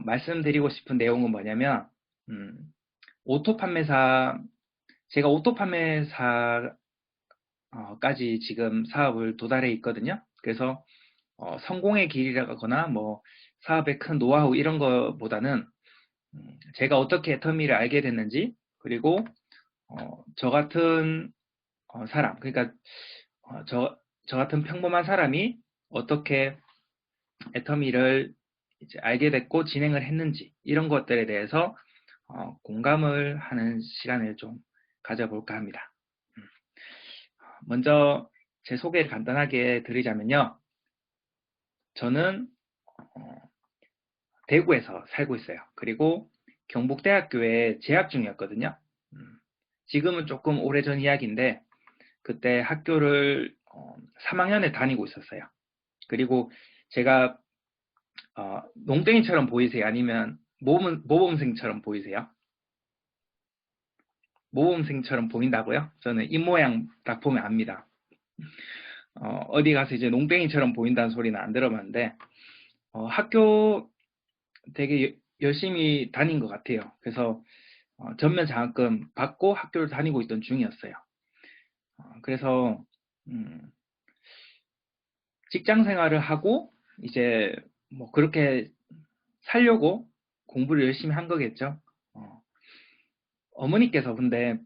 말씀드리고 싶은 내용은 뭐냐면, 음, 오토 판매사, 제가 오토 판매사까지 지금 사업을 도달해 있거든요. 그래서 성공의 길이라거나 뭐 사업의 큰 노하우 이런 거보다는 제가 어떻게 애터미를 알게 됐는지, 그리고 저 같은 사람, 그러니까 저 같은 평범한 사람이 어떻게 애터미를 이제 알게 됐고 진행을 했는지 이런 것들에 대해서 공감을 하는 시간을 좀 가져볼까 합니다. 음, 먼저 제 소개를 간단하게 드리자면요. 저는 어, 대구에서 살고 있어요. 그리고 경북대학교에 재학 중이었거든요. 음, 지금은 조금 오래전 이야기인데 그때 학교를 3학년에 다니고 있었어요. 그리고 제가 농땡이처럼 보이세요? 아니면 모범생처럼 보이세요? 모범생처럼 보인다고요? 저는 입모양 딱 보면 압니다. 어디 가서 이제 농땡이처럼 보인다는 소리는 안 들어봤는데, 학교 되게 열심히 다닌 것 같아요. 그래서 전면 장학금 받고 학교를 다니고 있던 중이었어요. 그래서 음, 직장 생활을 하고 이제 뭐 그렇게 살려고 공부를 열심히 한 거겠죠. 어, 어머니께서 근데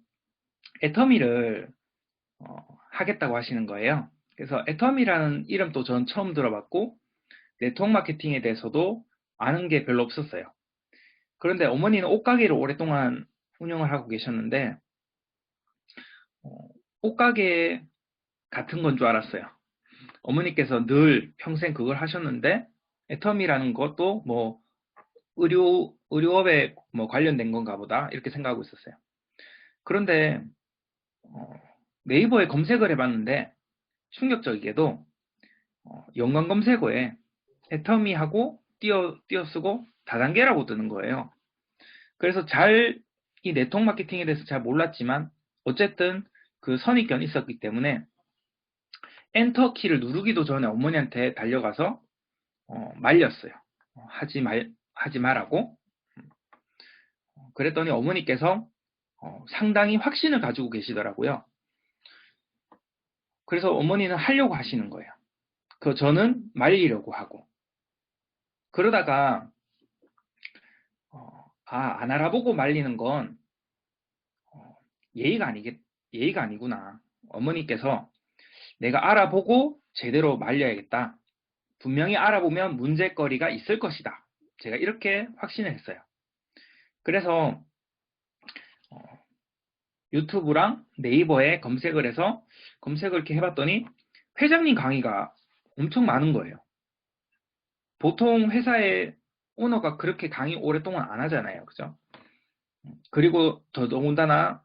애터미를 하겠다고 하시는 거예요. 그래서 애텀이라는 이름도 전 처음 들어봤고 네트워크 마케팅에 대해서도 아는 게 별로 없었어요. 그런데 어머니는 옷가게를 오랫동안 운영을 하고 계셨는데 어, 옷가게 같은 건 줄 알았어요. 어머니께서 늘 평생 그걸 하셨는데 애텀이라는 것도 뭐 의료업에 뭐 관련된 건가 보다 이렇게 생각하고 있었어요. 그런데 어, 네이버에 검색을 해봤는데 충격적이게도 연관 검색어에 애터미하고 띄어쓰고 다단계라고 뜨는 거예요. 그래서 이 네트워크 마케팅에 대해서 잘 몰랐지만 어쨌든 그 선입견이 있었기 때문에 엔터 키를 누르기도 전에 어머니한테 달려가서 말렸어요. 하지 말라고. 그랬더니 어머니께서 상당히 확신을 가지고 계시더라고요. 그래서 어머니는 하려고 하시는 거예요. 저는 말리려고 하고. 그러다가 안 알아보고 말리는 건 어, 예의가 예의가 아니구나. 어머니께서 내가 알아보고 제대로 말려야겠다. 분명히 알아보면 문제거리가 있을 것이다. 제가 이렇게 확신을 했어요. 그래서 어, 유튜브랑 네이버에 검색을 해서 검색을 이렇게 해봤더니 회장님 강의가 엄청 많은 거예요. 보통 회사의 오너가 그렇게 강의 오랫동안 안 하잖아요. 그죠? 그리고 더더군다나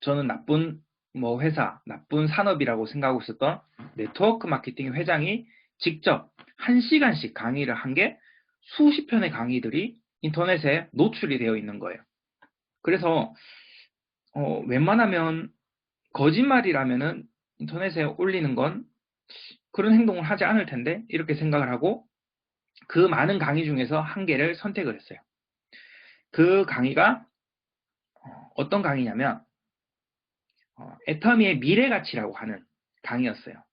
저는 나쁜 뭐 회사, 나쁜 산업이라고 생각하고 있었던 네트워크 마케팅 회장이 직접 1시간씩 강의를 한 게 수십 편의 강의들이 인터넷에 노출이 되어 있는 거예요. 그래서 웬만하면 거짓말이라면은 인터넷에 올리는 건 그런 행동을 하지 않을 텐데 이렇게 생각을 하고 그 많은 강의 중에서 한 개를 선택을 했어요. 그 강의가 어떤 강의냐면 애터미의 미래 가치라고 하는 강의였어요.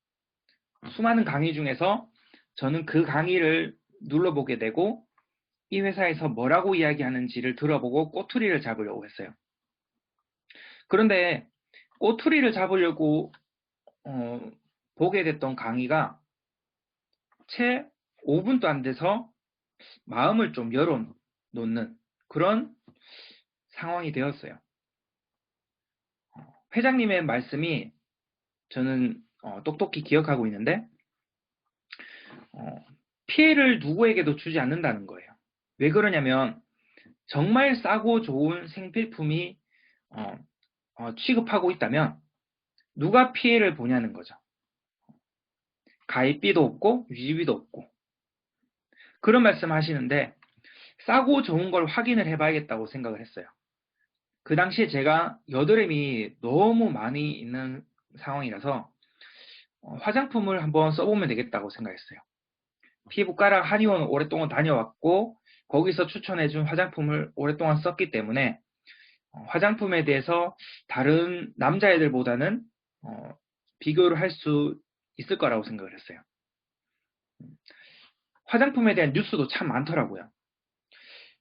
수많은 강의 중에서 저는 그 강의를 눌러보게 되고 이 회사에서 뭐라고 이야기하는지를 들어보고 꼬투리를 잡으려고 했어요. 그런데 꼬투리를 잡으려고 어, 보게 됐던 강의가 채 5분도 안 돼서 마음을 좀 열어놓는 그런 상황이 되었어요. 회장님의 말씀이 저는 똑똑히 기억하고 있는데 어, 피해를 누구에게도 주지 않는다는 거예요. 왜 그러냐면 정말 싸고 좋은 생필품이 취급하고 있다면 누가 피해를 보냐는 거죠. 가입비도 없고 유지비도 없고 그런 말씀 하시는데 싸고 좋은 걸 확인을 해봐야겠다고 생각을 했어요. 그 당시에 제가 여드름이 너무 많이 있는 상황이라서 화장품을 한번 써보면 되겠다고 생각했어요. 피부과랑 한의원 오랫동안 다녀왔고 거기서 추천해준 화장품을 오랫동안 썼기 때문에 화장품에 대해서 다른 남자애들보다는 비교를 할 수 있을 거라고 생각을 했어요. 화장품에 대한 뉴스도 참 많더라고요.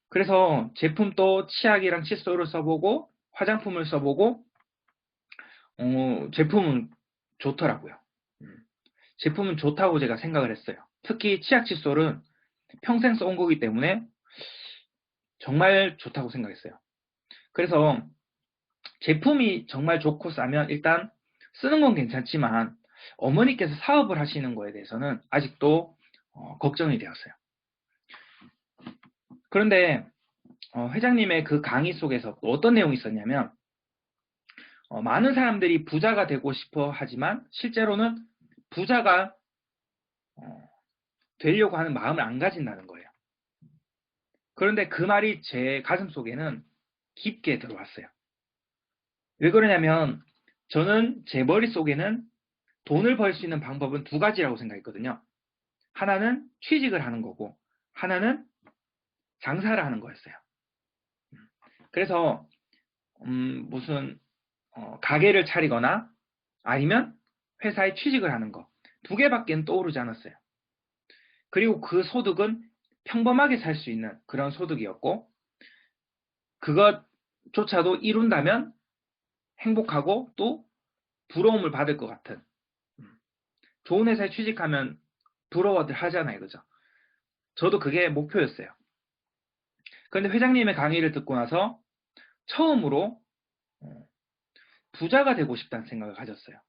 그래서 제품도 치약이랑 칫솔을 써보고 화장품을 써보고 제품은 좋더라고요. 제품은 좋다고 제가 생각을 했어요. 특히 치약 칫솔은 평생 써온 거기 때문에 정말 좋다고 생각했어요. 그래서 제품이 정말 좋고 싸면 일단 쓰는 건 괜찮지만 어머니께서 사업을 하시는 거에 대해서는 아직도 걱정이 되었어요. 그런데 회장님의 그 강의 속에서 또 어떤 내용이 있었냐면 많은 사람들이 부자가 되고 싶어 하지만 실제로는 부자가 되려고 하는 마음을 안 가진다는 거예요. 그런데 그 말이 제 가슴 속에는 깊게 들어왔어요. 왜 그러냐면 저는 제 머릿속에는 돈을 벌 수 있는 방법은 두 가지라고 생각했거든요. 하나는 취직을 하는 거고 하나는 장사를 하는 거였어요. 그래서 무슨 가게를 차리거나 아니면 회사에 취직을 하는 거 두 개밖에 떠오르지 않았어요. 그리고 그 소득은 평범하게 살 수 있는 그런 소득이었고 그것조차도 이룬다면 행복하고 또 부러움을 받을 것 같은 좋은 회사에 취직하면 부러워들 하잖아요. 그죠? 저도 그게 목표였어요. 그런데 회장님의 강의를 듣고 나서 처음으로 부자가 되고 싶다는 생각을 가졌어요.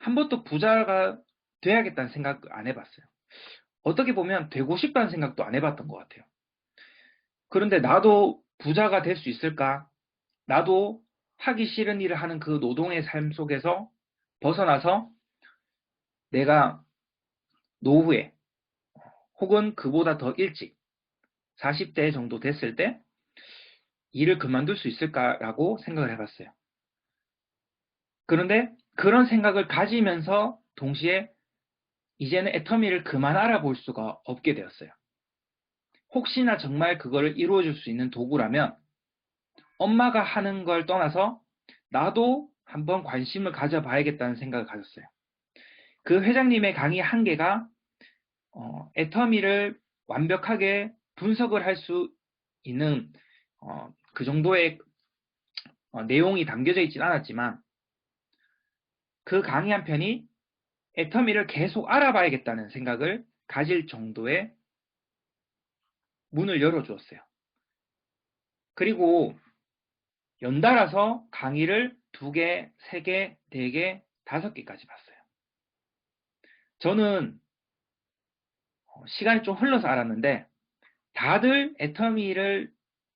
한 번도 부자가 돼야겠다는 생각 안 해봤어요. 어떻게 보면 되고 싶다는 생각도 안 해봤던 것 같아요. 그런데 나도 부자가 될 수 있을까? 나도 하기 싫은 일을 하는 그 노동의 삶 속에서 벗어나서 내가 노후에 혹은 그보다 더 일찍 40대 정도 됐을 때 일을 그만둘 수 있을까라고 생각을 해봤어요. 그런데 그런 생각을 가지면서 동시에 이제는 애터미를 그만 알아볼 수가 없게 되었어요. 혹시나 정말 그거를 이루어줄 수 있는 도구라면 엄마가 하는 걸 떠나서 나도 한번 관심을 가져봐야겠다는 생각을 가졌어요. 그 회장님의 강의 한 개가 애터미를 완벽하게 분석을 할 수 있는 그 정도의 내용이 담겨져 있진 않았지만 그 강의 한 편이 애터미를 계속 알아봐야겠다는 생각을 가질 정도의 문을 열어주었어요. 그리고 연달아서 강의를 2개, 3개, 4개, 5개까지 봤어요. 저는 시간이 좀 흘러서 알았는데 다들 애터미를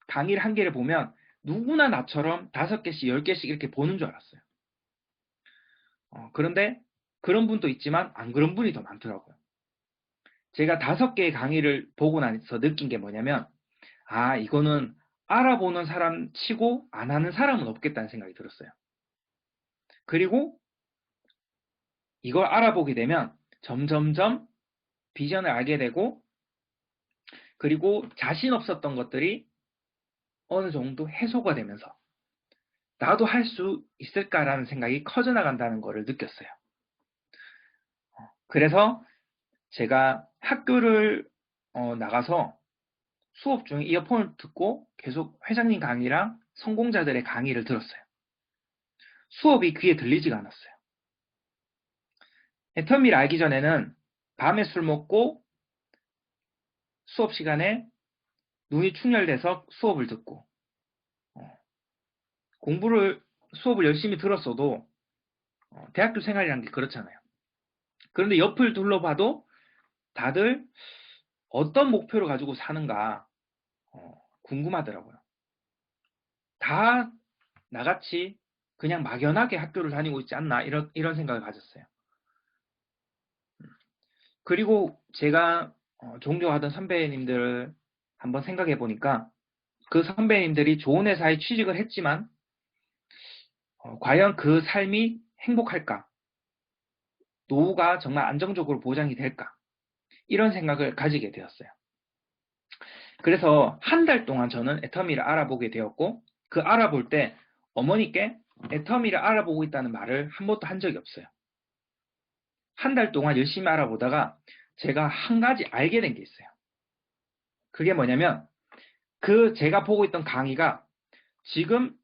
강의를 한 개를 보면 누구나 나처럼 5개씩, 10개씩 이렇게 보는 줄 알았어요. 그런데 그런 분도 있지만 안 그런 분이 더 많더라고요. 제가 5개의 강의를 보고 나서 느낀 게 뭐냐면 이거는 알아보는 사람 치고 안 하는 사람은 없겠다는 생각이 들었어요. 그리고 이걸 알아보게 되면 점점점 비전을 알게 되고 그리고 자신 없었던 것들이 어느 정도 해소가 되면서 나도 할 수 있을까라는 생각이 커져 나간다는 것을 느꼈어요. 그래서 제가 학교를 나가서 수업 중에 이어폰을 듣고 계속 회장님 강의랑 성공자들의 강의를 들었어요. 수업이 귀에 들리지가 않았어요. 애터미를 알기 전에는 밤에 술 먹고 수업 시간에 눈이 충혈돼서 수업을 듣고 수업을 열심히 들었어도 대학교 생활이라는 게 그렇잖아요. 그런데 옆을 둘러봐도 다들 어떤 목표를 가지고 사는가 궁금하더라고요. 다 나같이 그냥 막연하게 학교를 다니고 있지 않나 이런 생각을 가졌어요. 그리고 제가 존경하던 선배님들을 한번 생각해 보니까 그 선배님들이 좋은 회사에 취직을 했지만 과연 그 삶이 행복할까? 노후가 정말 안정적으로 보장이 될까? 이런 생각을 가지게 되었어요. 그래서 한 달 동안 저는 애터미를 알아보게 되었고, 그 알아볼 때 어머니께 애터미를 알아보고 있다는 말을 한 번도 한 적이 없어요. 한 달 동안 열심히 알아보다가 제가 한 가지 알게 된 게 있어요. 그게 뭐냐면, 제가 보고 있던 강의가 지금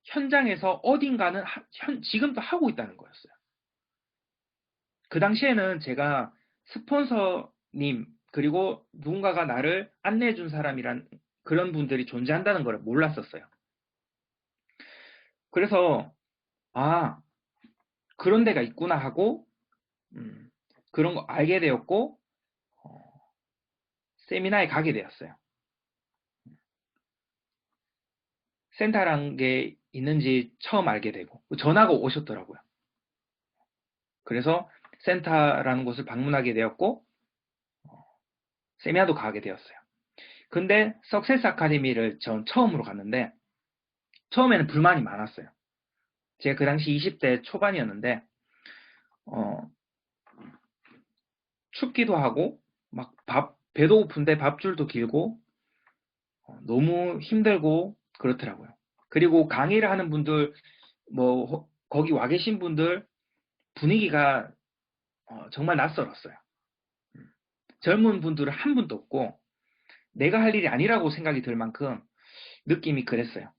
현장에서 어딘가는 지금도 하고 있다는 거였어요. 그 당시에는 제가 스폰서님, 그리고 누군가가 나를 안내해 준 사람이란 그런 분들이 존재한다는 걸 몰랐었어요. 그래서, 아, 그런 데가 있구나 하고, 그런 거 알게 되었고, 어, 세미나에 가게 되었어요. 센터란 게 있는지 처음 알게 되고, 전화가 오셨더라고요. 그래서 센터라는 곳을 방문하게 되었고, 세미나도 가게 되었어요. 근데 석세스 아카데미를 전 처음으로 갔는데, 처음에는 불만이 많았어요. 제가 그 당시 20대 초반이었는데, 어, 춥기도 하고, 막 배도 고픈데 밥줄도 길고, 너무 힘들고 그렇더라고요. 그리고 강의를 하는 분들, 거기 와 계신 분들 분위기가 정말 낯설었어요. 젊은 분들은 한 분도 없고, 내가 할 일이 아니라고 생각이 들 만큼 느낌이 그랬어요.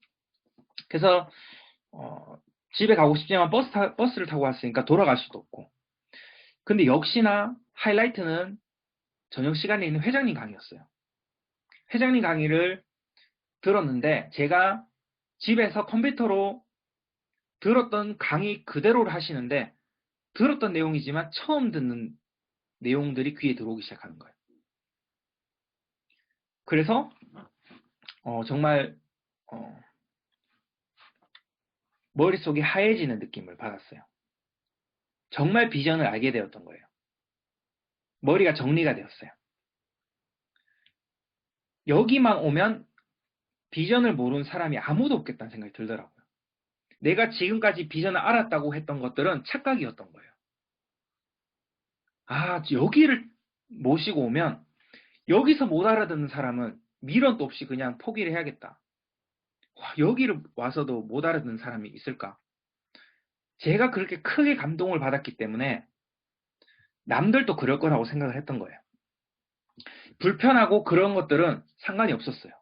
그래서, 집에 가고 싶지만 버스를 타고 왔으니까 돌아갈 수도 없고. 근데 역시나 하이라이트는 저녁 시간에 있는 회장님 강의였어요. 회장님 강의를 들었는데 제가 집에서 컴퓨터로 들었던 강의 그대로를 하시는데 들었던 내용이지만 처음 듣는 내용들이 귀에 들어오기 시작하는 거예요. 그래서 정말 머릿속이 하얘지는 느낌을 받았어요. 정말 비전을 알게 되었던 거예요. 머리가 정리가 되었어요. 여기만 오면 비전을 모르는 사람이 아무도 없겠다는 생각이 들더라고요. 내가 지금까지 비전을 알았다고 했던 것들은 착각이었던 거예요. 아, 여기를 모시고 오면 여기서 못 알아듣는 사람은 미련도 없이 그냥 포기를 해야겠다. 와, 여기를 와서도 못 알아듣는 사람이 있을까? 제가 그렇게 크게 감동을 받았기 때문에 남들도 그럴 거라고 생각을 했던 거예요. 불편하고 그런 것들은 상관이 없었어요.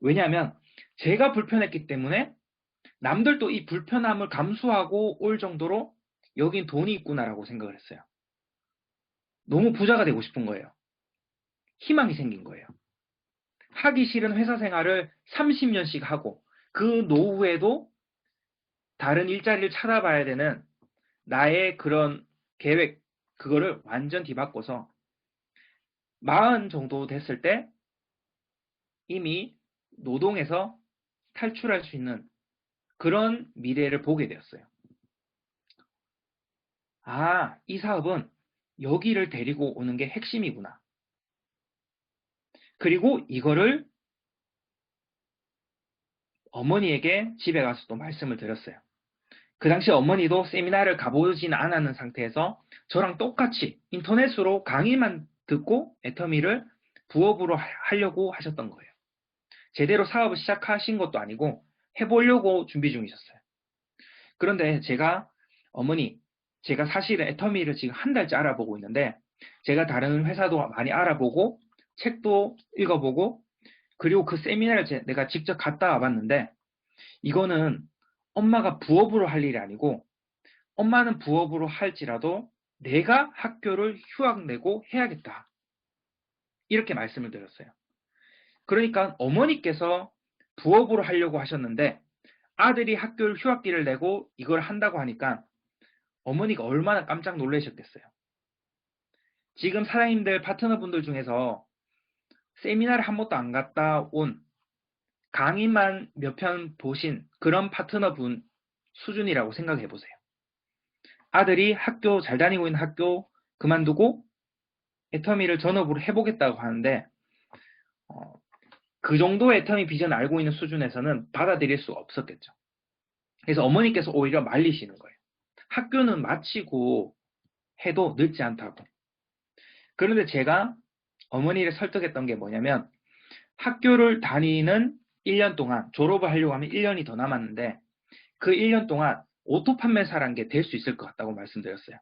왜냐하면 제가 불편했기 때문에 남들도 이 불편함을 감수하고 올 정도로 여긴 돈이 있구나라고 생각을 했어요. 너무 부자가 되고 싶은 거예요. 희망이 생긴 거예요. 하기 싫은 회사 생활을 30년씩 하고 그 노후에도 다른 일자리를 찾아봐야 되는 나의 그런 계획, 그거를 완전 뒤바꿔서 40 정도 됐을 때 이미 노동에서 탈출할 수 있는 그런 미래를 보게 되었어요. 아, 이 사업은 여기를 데리고 오는 게 핵심이구나. 그리고 이거를 어머니에게 집에 가서 또 말씀을 드렸어요. 그 당시 어머니도 세미나를 가보진 않았는 상태에서 저랑 똑같이 인터넷으로 강의만 듣고 애터미를 부업으로 하려고 하셨던 거예요. 제대로 사업을 시작하신 것도 아니고 해보려고 준비 중이셨어요. 그런데 제가 어머니, 제가 사실은 애터미를 지금 한 달째 알아보고 있는데 제가 다른 회사도 많이 알아보고 책도 읽어보고 그리고 그 세미나를 내가 직접 갔다 와봤는데 이거는 엄마가 부업으로 할 일이 아니고 엄마는 부업으로 할지라도 내가 학교를 휴학 내고 해야겠다. 이렇게 말씀을 드렸어요. 그러니까 어머니께서 부업으로 하려고 하셨는데 아들이 학교를 휴학비를 내고 이걸 한다고 하니까 어머니가 얼마나 깜짝 놀라셨겠어요. 지금 사장님들 파트너분들 중에서 세미나를 한 번도 안 갔다 온 강의만 몇 편 보신 그런 파트너분 수준이라고 생각해 보세요. 아들이 학교 잘 다니고 있는 학교 그만두고 애터미를 전업으로 해보겠다고 하는데 그 정도의 애터미 비전을 알고 있는 수준에서는 받아들일 수 없었겠죠. 그래서 어머니께서 오히려 말리시는 거예요. 학교는 마치고 해도 늦지 않다고. 그런데 제가 어머니를 설득했던 게 뭐냐면 학교를 다니는 1년 동안, 졸업을 하려고 하면 1년이 더 남았는데 그 1년 동안 오토 판매사라는 게 될 수 있을 것 같다고 말씀드렸어요.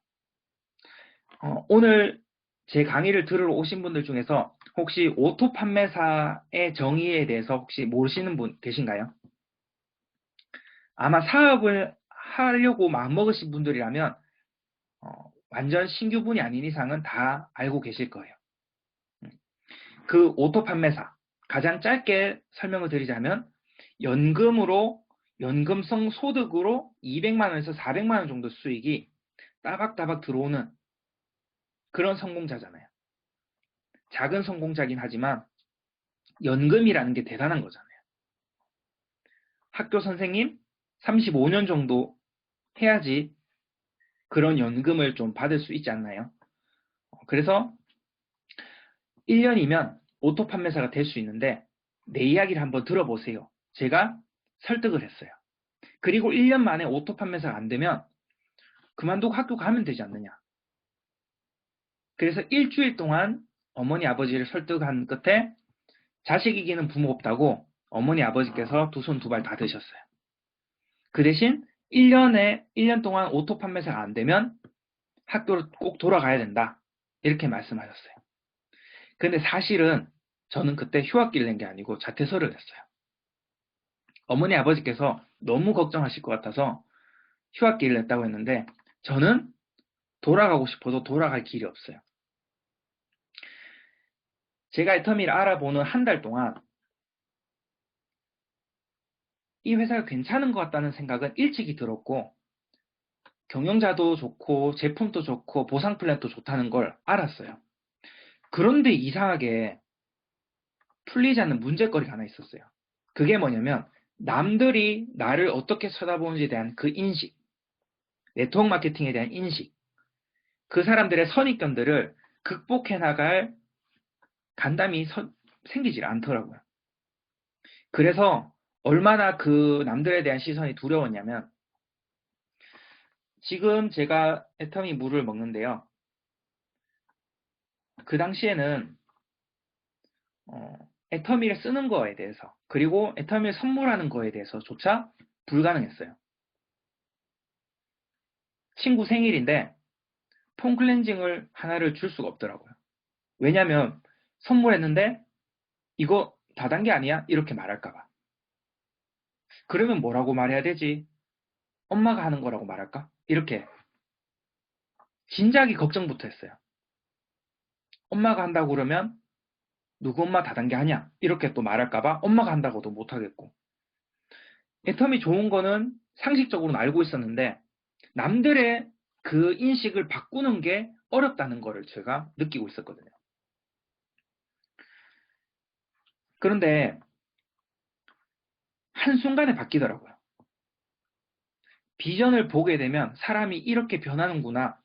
오늘 제 강의를 들으러 오신 분들 중에서 혹시 오토 판매사의 정의에 대해서 혹시 모르시는 분 계신가요? 아마 사업을 하려고 마음먹으신 분들이라면 완전 신규분이 아닌 이상은 다 알고 계실 거예요. 그 오토 판매사, 가장 짧게 설명을 드리자면 연금성 소득으로 200만 원에서 400만 원 정도 수익이 따박따박 들어오는 그런 성공자잖아요. 작은 성공자긴 하지만 연금이라는 게 대단한 거잖아요. 학교 선생님 35년 정도 해야지 그런 연금을 좀 받을 수 있지 않나요? 그래서 1년이면 오토 판매사가 될 수 있는데 내 이야기를 한번 들어보세요. 제가 설득을 했어요. 그리고 1년 만에 오토 판매사가 안 되면 그만두고 학교 가면 되지 않느냐. 그래서 일주일 동안 어머니 아버지를 설득한 끝에 자식 이기는 부모 없다고 어머니 아버지께서 두 손 두 발 다 드셨어요. 그 대신 1년 동안 오토 판매사가 안 되면 학교를 꼭 돌아가야 된다. 이렇게 말씀하셨어요. 근데 사실은 저는 그때 휴학기를 낸 게 아니고 자퇴서를 냈어요. 어머니 아버지께서 너무 걱정하실 것 같아서 휴학기를 냈다고 했는데 저는 돌아가고 싶어도 돌아갈 길이 없어요. 제가 애터미를 알아보는 한 달 동안 이 회사가 괜찮은 것 같다는 생각은 일찍이 들었고 경영자도 좋고 제품도 좋고 보상 플랜도 좋다는 걸 알았어요. 그런데 이상하게 풀리지 않는 문제거리가 하나 있었어요. 그게 뭐냐면 남들이 나를 어떻게 쳐다보는지에 대한 그 인식, 네트워크 마케팅에 대한 인식, 그 사람들의 선입견들을 극복해 나갈 간담이 생기질 않더라고요. 그래서 얼마나 그 남들에 대한 시선이 두려웠냐면 지금 제가 애터미 물을 먹는데요. 그 당시에는 애터미를 쓰는 거에 대해서 그리고 애터미를 선물하는 거에 대해서조차 불가능했어요. 친구 생일인데 폼 클렌징을 하나를 줄 수가 없더라고요. 왜냐면 선물했는데 이거 다단계 아니야? 이렇게 말할까봐. 그러면 뭐라고 말해야 되지? 엄마가 하는 거라고 말할까? 이렇게 진작에 걱정부터 했어요. 엄마가 한다고 그러면 누구 엄마 다단계 하냐? 이렇게 또 말할까봐 엄마가 한다고도 못하겠고. 애텀이 좋은 거는 상식적으로는 알고 있었는데 남들의 그 인식을 바꾸는 게 어렵다는 거를 제가 느끼고 있었거든요. 그런데 한순간에 바뀌더라고요. 비전을 보게 되면 사람이 이렇게 변하는구나.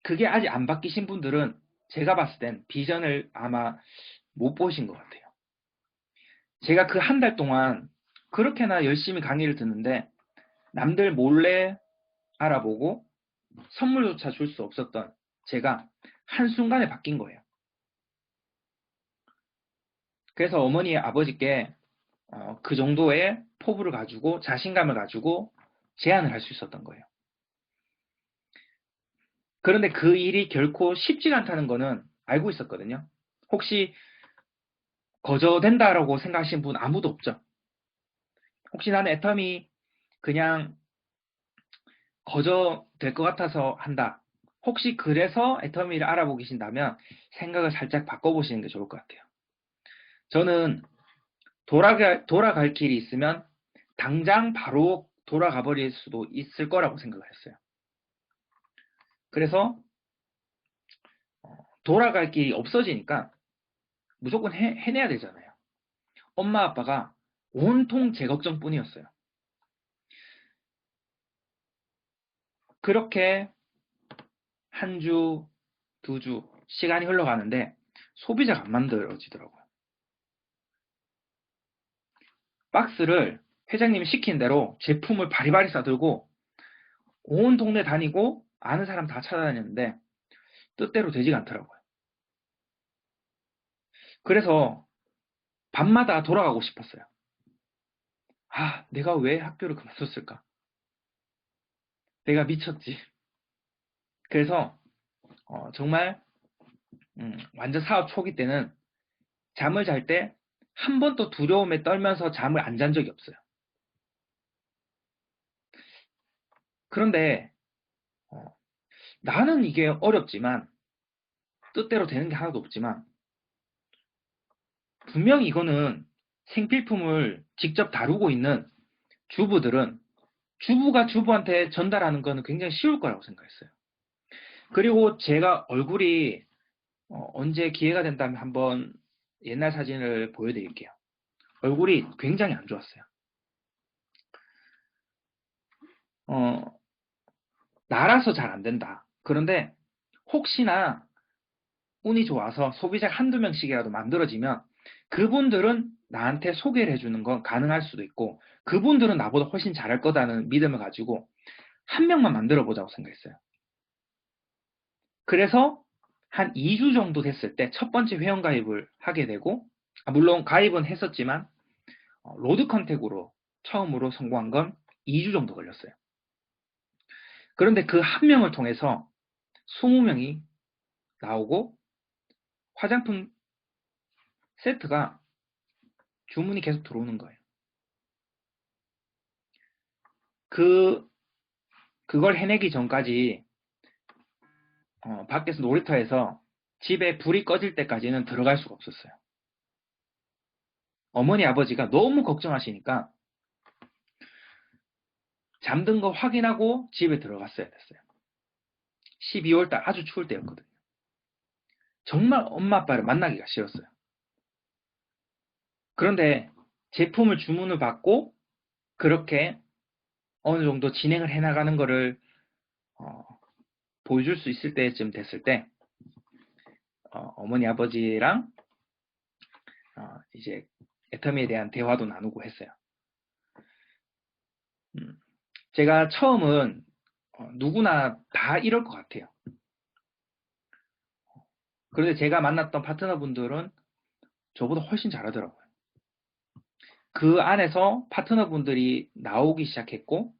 그게 아직 안 바뀌신 분들은 제가 봤을 땐 비전을 아마 못 보신 것 같아요. 제가 그 한 달 동안 그렇게나 열심히 강의를 듣는데 남들 몰래 알아보고 선물조차 줄 수 없었던 제가 한순간에 바뀐 거예요. 그래서 어머니 아버지께 그 정도의 포부를 가지고 자신감을 가지고 제안을 할 수 있었던 거예요. 그런데 그 일이 결코 쉽지가 않다는 거는 알고 있었거든요. 혹시 거저된다라고 생각하시는 분 아무도 없죠. 혹시 나는 애텀이 그냥 거저될 것 같아서 한다. 혹시 그래서 애터미를 알아보고 계신다면 생각을 살짝 바꿔보시는 게 좋을 것 같아요. 저는 돌아갈 길이 있으면 당장 바로 돌아가 버릴 수도 있을 거라고 생각을 했어요. 그래서 돌아갈 길이 없어지니까 무조건 해내야 되잖아요. 엄마 아빠가 온통 제 걱정뿐이었어요. 그렇게 한 주, 두 주 시간이 흘러가는데 소비자가 안 만들어지더라고요. 박스를 회장님이 시킨 대로 제품을 바리바리 싸들고 온 동네 다니고 아는 사람 다 찾아다녔는데 뜻대로 되지가 않더라고요. 그래서 밤마다 돌아가고 싶었어요. 아, 내가 왜 학교를 그만뒀을까? 내가 미쳤지. 그래서 정말 완전 사업 초기 때는 잠을 잘 때 한 번도 두려움에 떨면서 잠을 안 잔 적이 없어요. 그런데 나는 이게 어렵지만 뜻대로 되는 게 하나도 없지만 분명히 이거는 생필품을 직접 다루고 있는 주부들은 주부가 주부한테 전달하는 거는 굉장히 쉬울 거라고 생각했어요. 그리고 제가 얼굴이 언제 기회가 된다면 한번 옛날 사진을 보여드릴게요. 얼굴이 굉장히 안 좋았어요. 어, 나라서 잘 안 된다. 그런데 혹시나 운이 좋아서 소비자 한두 명씩이라도 만들어지면 그분들은 나한테 소개를 해주는 건 가능할 수도 있고 그분들은 나보다 훨씬 잘할 거다는 믿음을 가지고 한 명만 만들어 보자고 생각했어요. 그래서 한 2주 정도 됐을 때 첫 번째 회원 가입을 하게 되고 물론 가입은 했었지만 로드 컨택으로 처음으로 성공한 건 2주 정도 걸렸어요. 그런데 그 한 명을 통해서 20명이 나오고 화장품 세트가 주문이 계속 들어오는 거예요. 그걸 해내기 전까지 밖에서 놀이터에서 집에 불이 꺼질 때까지는 들어갈 수가 없었어요. 어머니 아버지가 너무 걱정하시니까 잠든 거 확인하고 집에 들어갔어야 됐어요. 12월달 아주 추울 때였거든요. 정말 엄마 아빠를 만나기가 싫었어요. 그런데 제품을 주문을 받고 그렇게 어느 정도 진행을 해나가는 거를 어, 보여줄 수 있을 때쯤 됐을 때 어머니 아버지랑 이제 애터미에 대한 대화도 나누고 했어요. 제가 처음은 누구나 다 이럴 것 같아요. 그런데 제가 만났던 파트너분들은 저보다 훨씬 잘하더라고요. 그 안에서 파트너분들이 나오기 시작했고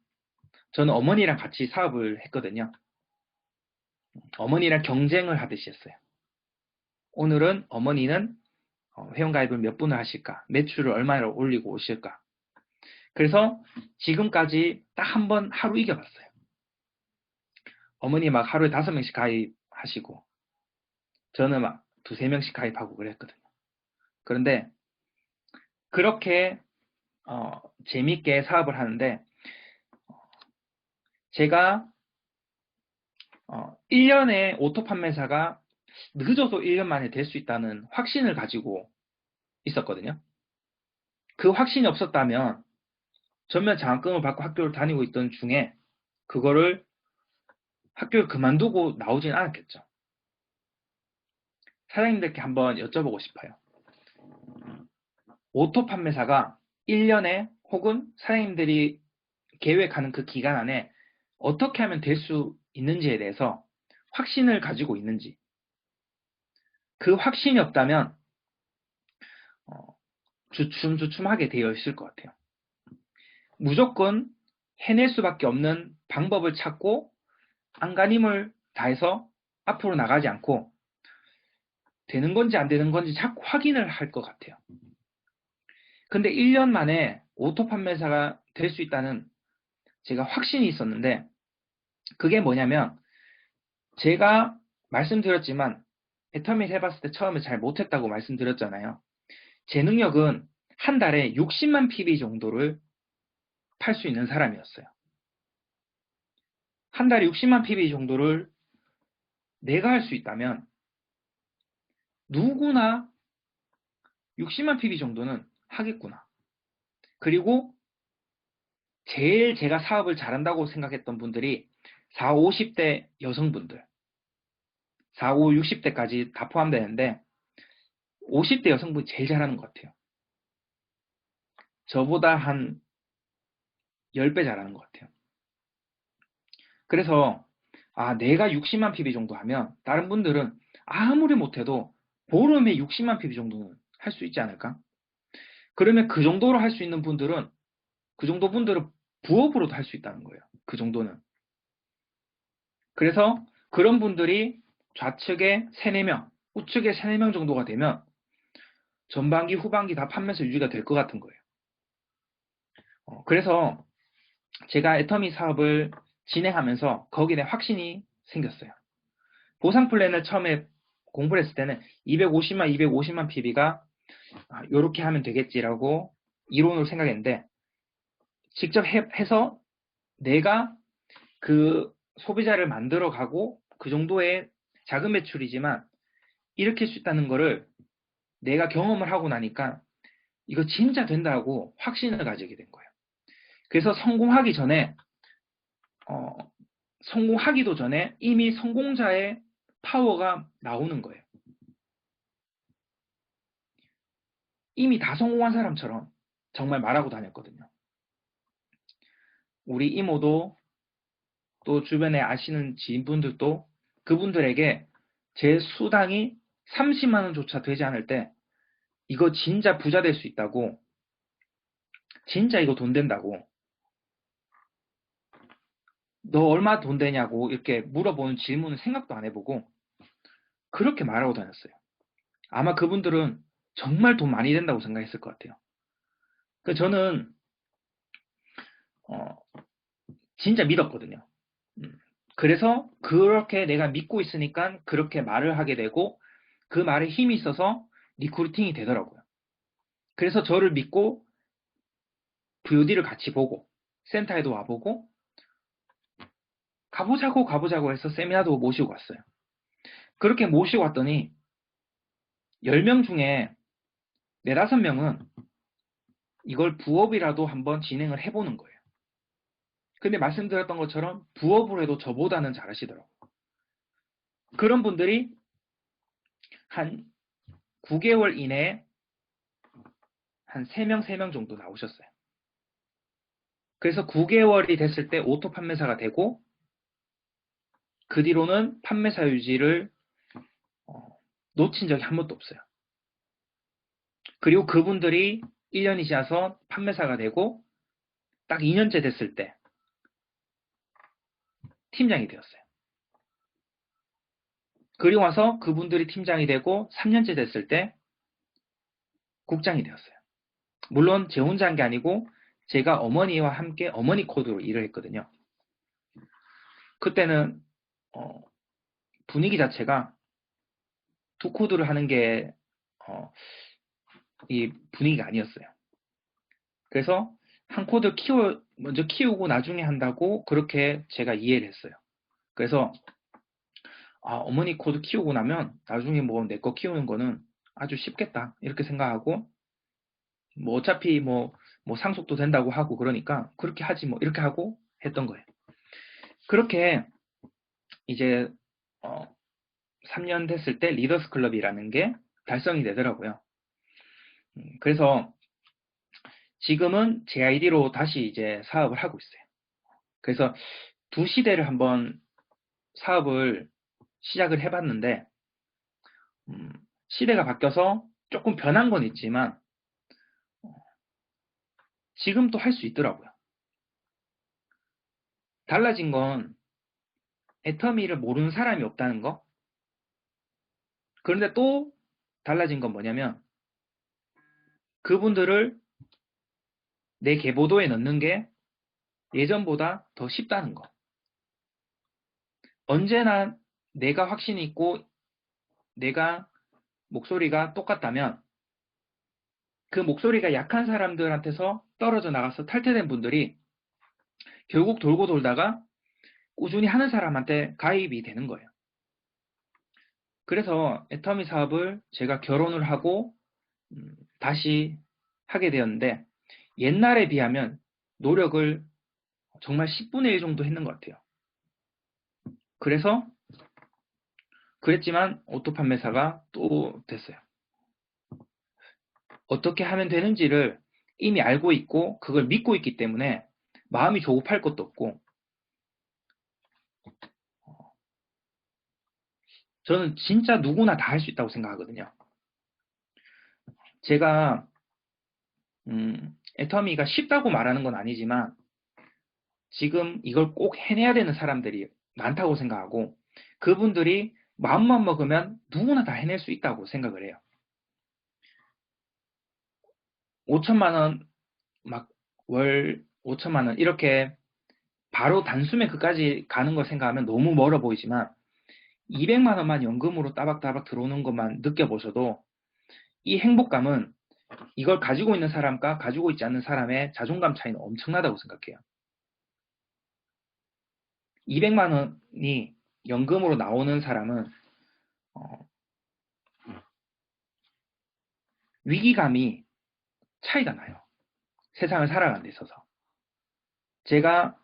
저는 어머니랑 같이 사업을 했거든요. 어머니랑 경쟁을 하듯이 했어요. 오늘은 어머니는 회원가입을 몇 분을 하실까? 매출을 얼마나 올리고 오실까? 그래서 지금까지 딱 한 번 하루 이겨봤어요. 어머니 막 하루에 5명씩 가입하시고 저는 막 2~3명씩 가입하고 그랬거든요. 그런데 그렇게 재밌게 사업을 하는데 제가 1년에 오토 판매사가 늦어도 1년 만에 될 수 있다는 확신을 가지고 있었거든요. 그 확신이 없었다면 전면 장학금을 받고 학교를 다니고 있던 중에 그거를 학교를 그만두고 나오진 않았겠죠. 사장님들께 한번 여쭤보고 싶어요. 오토 판매사가 1년에 혹은 사장님들이 계획하는 그 기간 안에 어떻게 하면 될 수 있는지에 대해서 확신을 가지고 있는지. 그 확신이 없다면 주춤주춤하게 되어 있을 것 같아요. 무조건 해낼 수밖에 없는 방법을 찾고 안간힘을 다해서 앞으로 나가지 않고 되는 건지 안 되는 건지 자꾸 확인을 할 것 같아요. 근데 1년 만에 오토 판매사가 될 수 있다는 제가 확신이 있었는데 그게 뭐냐면 제가 말씀드렸지만 애터밋 해봤을 때 처음에 잘 못했다고 말씀드렸잖아요. 제 능력은 한 달에 60만 PB 정도를 팔 수 있는 사람이었어요. 한 달에 60만 PB 정도를 내가 할 수 있다면 누구나 60만 PB 정도는 하겠구나. 그리고 제일 제가 사업을 잘한다고 생각했던 분들이 40, 50대 여성분들 40, 60대까지 다 포함되는데 50대 여성분이 제일 잘하는 것 같아요. 저보다 한 10배 잘하는 것 같아요. 그래서 내가 60만 PB 정도 하면 다른 분들은 아무리 못해도 보름에 60만 PB 정도는 할 수 있지 않을까? 그러면 그 정도로 할 수 있는 분들은, 그 정도 분들은 부업으로도 할 수 있다는 거예요. 그 정도는. 그래서 그런 분들이 좌측에 3, 4명, 우측에 3, 4명 정도가 되면 전반기, 후반기 다 판매서 유지가 될 것 같은 거예요. 그래서 제가 애터미 사업을 진행하면서 거기에 확신이 생겼어요. 보상 플랜을 처음에 공부를 했을 때는 250만 PB가 이렇게 하면 되겠지라고 이론으로 생각했는데, 직접 해서 내가 그 소비자를 만들어 가고 그 정도의 작은 매출이지만 일으킬 수 있다는 거를 내가 경험을 하고 나니까 이거 진짜 된다고 확신을 가지게 된 거예요. 그래서 성공하기도 전에 이미 성공자의 파워가 나오는 거예요. 이미 다 성공한 사람처럼 정말 말하고 다녔거든요. 우리 이모도 또 주변에 아시는 지인분들도 그분들에게 제 수당이 30만 원조차 되지 않을 때 이거 진짜 부자 될 수 있다고, 진짜 이거 돈 된다고, 너 얼마 돈 되냐고 이렇게 물어보는 질문을 생각도 안 해보고 그렇게 말하고 다녔어요. 아마 그분들은 정말 돈 많이 된다고 생각했을 것 같아요. 그래서 저는 어, 진짜 믿었거든요. 그래서 그렇게 내가 믿고 있으니까 그렇게 말을 하게 되고 그 말에 힘이 있어서 리크루팅이 되더라고요. 그래서 저를 믿고 VOD를 같이 보고 센터에도 와보고 가보자고 해서 세미나도 모시고 왔어요. 그렇게 모시고 왔더니 10명 중에 4, 5명은 이걸 부업이라도 한번 진행을 해보는 거예요. 근데 말씀드렸던 것처럼 부업으로 해도 저보다는 잘하시더라고요. 그런 분들이 한 9개월 이내에 한 3명 정도 나오셨어요. 그래서 9개월이 됐을 때 오토 판매사가 되고 그 뒤로는 판매사 유지를 놓친 적이 한 번도 없어요. 그리고 그분들이 1년이 지나서 판매사가 되고 딱 2년째 됐을 때 팀장이 되었어요. 그리고 와서 그분들이 팀장이 되고 3년째 됐을 때 국장이 되었어요. 물론 제 혼자 한 게 아니고 제가 어머니와 함께 어머니 코드로 일을 했거든요. 그때는 분위기 자체가 두 코드를 하는 게 이 분위기가 아니었어요. 그래서 한 코드 먼저 키우고 나중에 한다고 그렇게 제가 이해를 했어요. 그래서 어머니 코드 키우고 나면 나중에 뭐 내 거 키우는 거는 아주 쉽겠다 이렇게 생각하고 뭐 어차피 뭐 상속도 된다고 하고 그러니까 그렇게 하지 뭐 이렇게 하고 했던 거예요. 그렇게 이제 3년 됐을 때 리더스 클럽이라는 게 달성이 되더라고요. 그래서 지금은 제 아이디로 다시 이제 사업을 하고 있어요. 그래서 두 시대를 한번 사업을 시작을 해봤는데 시대가 바뀌어서 조금 변한 건 있지만 지금 또 할 수 있더라고요. 달라진 건 애터미를 모르는 사람이 없다는 거. 그런데 또 달라진 건 뭐냐면 그분들을 내 계보도에 넣는 게 예전보다 더 쉽다는 거. 언제나 내가 확신이 있고 내가 목소리가 똑같다면 그 목소리가 약한 사람들한테서 떨어져 나가서 탈퇴된 분들이 결국 돌고 돌다가 꾸준히 하는 사람한테 가입이 되는 거예요. 그래서 애터미 사업을 제가 결혼을 하고 다시 하게 되었는데 옛날에 비하면 노력을 정말 10분의 1 정도 했는 것 같아요. 그랬지만 오토 판매사가 또 됐어요. 어떻게 하면 되는지를 이미 알고 있고 그걸 믿고 있기 때문에 마음이 조급할 것도 없고 저는 진짜 누구나 다 할 수 있다고 생각하거든요. 제가 애터미가 쉽다고 말하는 건 아니지만 지금 이걸 꼭 해내야 되는 사람들이 많다고 생각하고 그분들이 마음만 먹으면 누구나 다 해낼 수 있다고 생각을 해요. 5천만 원, 막 월 5천만 원 이렇게 바로 단숨에 그까지 가는 걸 생각하면 너무 멀어 보이지만 200만 원만 연금으로 따박따박 들어오는 것만 느껴보셔도 이 행복감은 이걸 가지고 있는 사람과 가지고 있지 않는 사람의 자존감 차이는 엄청나다고 생각해요. 200만 원이 연금으로 나오는 사람은 위기감이 차이가 나요. 세상을 살아가는 데 있어서. 제가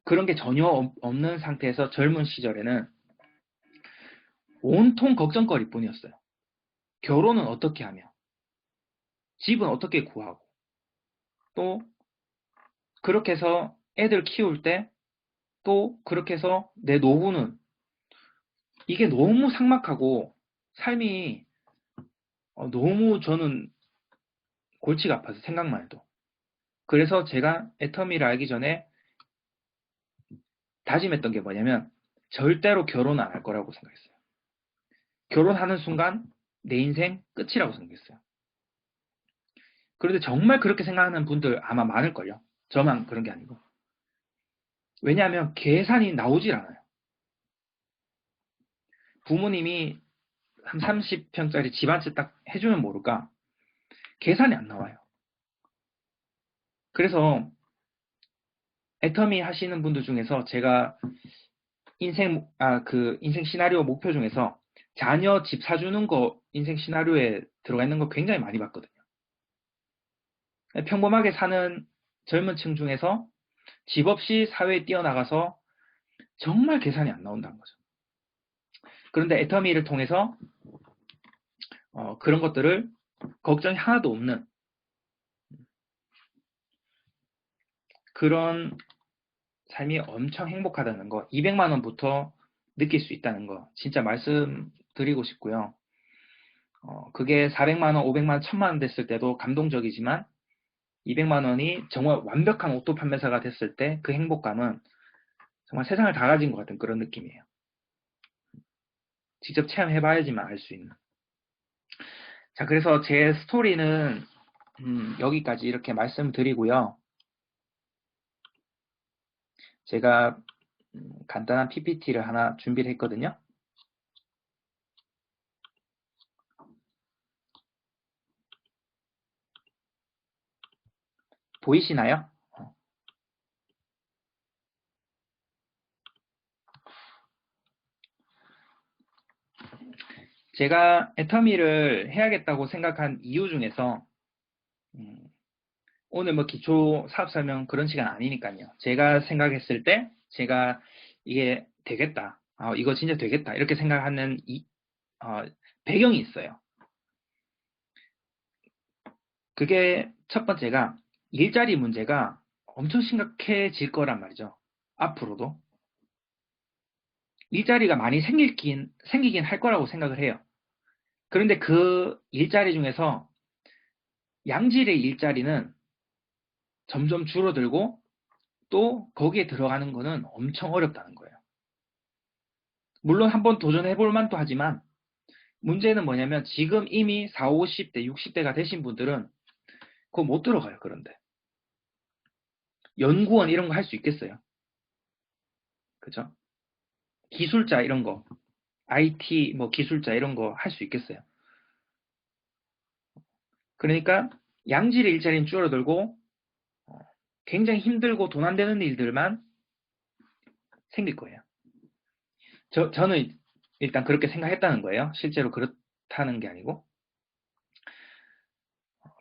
그런 게 전혀 없는 상태에서 젊은 시절에는 온통 걱정거리 뿐이었어요. 결혼은 어떻게 하며, 집은 어떻게 구하고, 또 그렇게 해서 애들 키울 때, 또 그렇게 해서 내 노후는 이게 너무 삭막하고 삶이 너무 저는 골치가 아파서 생각만 해도. 그래서 제가 애터미를 알기 전에 다짐했던 게 뭐냐면 절대로 결혼 안 할 거라고 생각했어요. 결혼하는 순간 내 인생 끝이라고 생각했어요. 그런데 정말 그렇게 생각하는 분들 아마 많을걸요. 저만 그런 게 아니고. 왜냐하면 계산이 나오질 않아요. 부모님이 한 30평짜리 집 한 채 딱 해주면 모를까 계산이 안 나와요. 그래서 애터미 하시는 분들 중에서 제가 인생 시나리오 목표 중에서 자녀 집 사주는 거 인생 시나리오에 들어가 있는 거 굉장히 많이 봤거든요. 평범하게 사는 젊은 층 중에서 집 없이 사회에 뛰어나가서 정말 계산이 안 나온다는 거죠. 그런데 애터미를 통해서 그런 것들을 걱정이 하나도 없는 그런 삶이 엄청 행복하다는 거, 200만 원부터 느낄 수 있다는 거 진짜 말씀드리고 싶고요. 그게 400만 원, 500만 원, 1000만 원 됐을 때도 감동적이지만 200만 원이 정말 완벽한 오토 판매사가 됐을 때 그 행복감은 정말 세상을 다 가진 것 같은 그런 느낌이에요. 직접 체험해봐야지만 알 수 있는. 자, 그래서 제 스토리는 여기까지 이렇게 말씀드리고요. 제가 간단한 PPT를 하나 준비를 했거든요. 보이시나요? 제가 애터미를 해야겠다고 생각한 이유 중에서 오늘 뭐 기초 사업 설명 그런 시간 아니니까요. 제가 생각했을 때 제가 이게 되겠다. 이거 진짜 되겠다. 이렇게 생각하는 배경이 있어요. 그게 첫 번째가 일자리 문제가 엄청 심각해질 거란 말이죠. 앞으로도. 일자리가 많이 생기긴 할 거라고 생각을 해요. 그런데 그 일자리 중에서 양질의 일자리는 점점 줄어들고 또 거기에 들어가는 거는 엄청 어렵다는 거예요. 물론 한번 도전해 볼 만도 하지만 문제는 뭐냐면 지금 이미 40, 50대, 60대가 되신 분들은 그거 못 들어가요. 그런데 연구원 이런 거 할 수 있겠어요? 그죠? 기술자 이런 거, IT 뭐 기술자 이런 거 할 수 있겠어요? 그러니까 양질의 일자리는 줄어들고 굉장히 힘들고 돈 안 되는 일들만 생길 거예요. 저는 일단 그렇게 생각했다는 거예요. 실제로 그렇다는 게 아니고.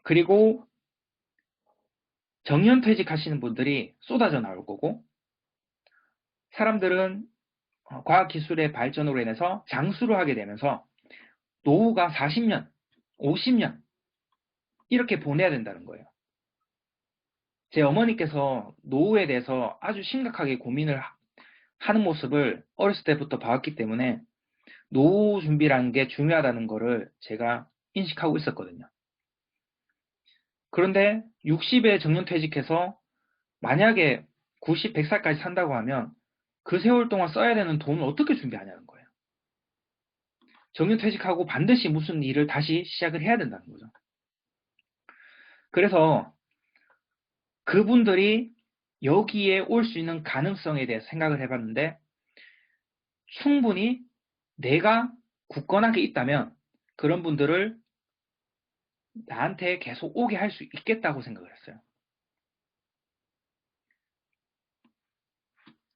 그리고 정년퇴직 하시는 분들이 쏟아져 나올 거고, 사람들은 과학기술의 발전으로 인해서 장수를 하게 되면서 노후가 40년, 50년 이렇게 보내야 된다는 거예요. 제 어머니께서 노후에 대해서 아주 심각하게 고민을 하는 모습을 어렸을 때부터 봐왔기 때문에 노후 준비라는 게 중요하다는 거를 제가 인식하고 있었거든요. 그런데 60에 정년퇴직해서 만약에 90, 100살까지 산다고 하면 그 세월 동안 써야 되는 돈을 어떻게 준비하냐는 거예요. 정년퇴직하고 반드시 무슨 일을 다시 시작을 해야 된다는 거죠. 그래서 그분들이 여기에 올 수 있는 가능성에 대해서 생각을 해봤는데 충분히 내가 굳건하게 있다면 그런 분들을 나한테 계속 오게 할 수 있겠다고 생각을 했어요.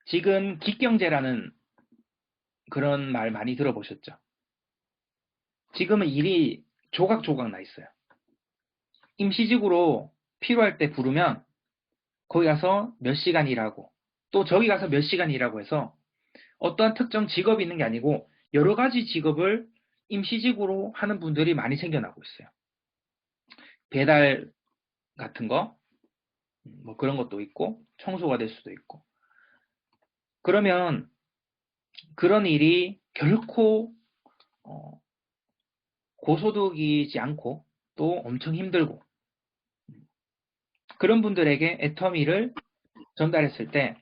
지금 기경제라는 그런 말 많이 들어보셨죠? 지금은 일이 조각조각 나 있어요. 임시직으로 필요할 때 부르면 거기 가서 몇 시간 일하고 또 저기 가서 몇 시간 일하고 해서 어떠한 특정 직업이 있는 게 아니고 여러 가지 직업을 임시직으로 하는 분들이 많이 생겨나고 있어요. 배달 같은 거, 뭐 그런 것도 있고 청소가 될 수도 있고. 그러면 그런 일이 결코 고소득이지 않고 또 엄청 힘들고 그런 분들에게 애터미를 전달했을 때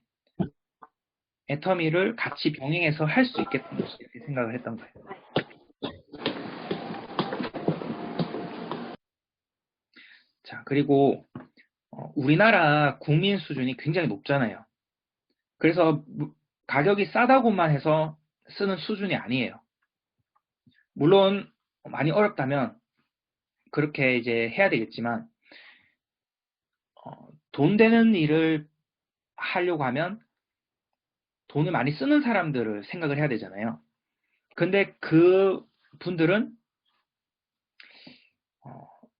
애터미를 같이 병행해서 할 수 있겠다 이렇게 생각을 했던 거예요. 자, 그리고 우리나라 국민 수준이 굉장히 높잖아요. 그래서 가격이 싸다고만 해서 쓰는 수준이 아니에요. 물론 많이 어렵다면 그렇게 이제 해야 되겠지만 돈 되는 일을 하려고 하면 돈을 많이 쓰는 사람들을 생각을 해야 되잖아요. 근데 그 분들은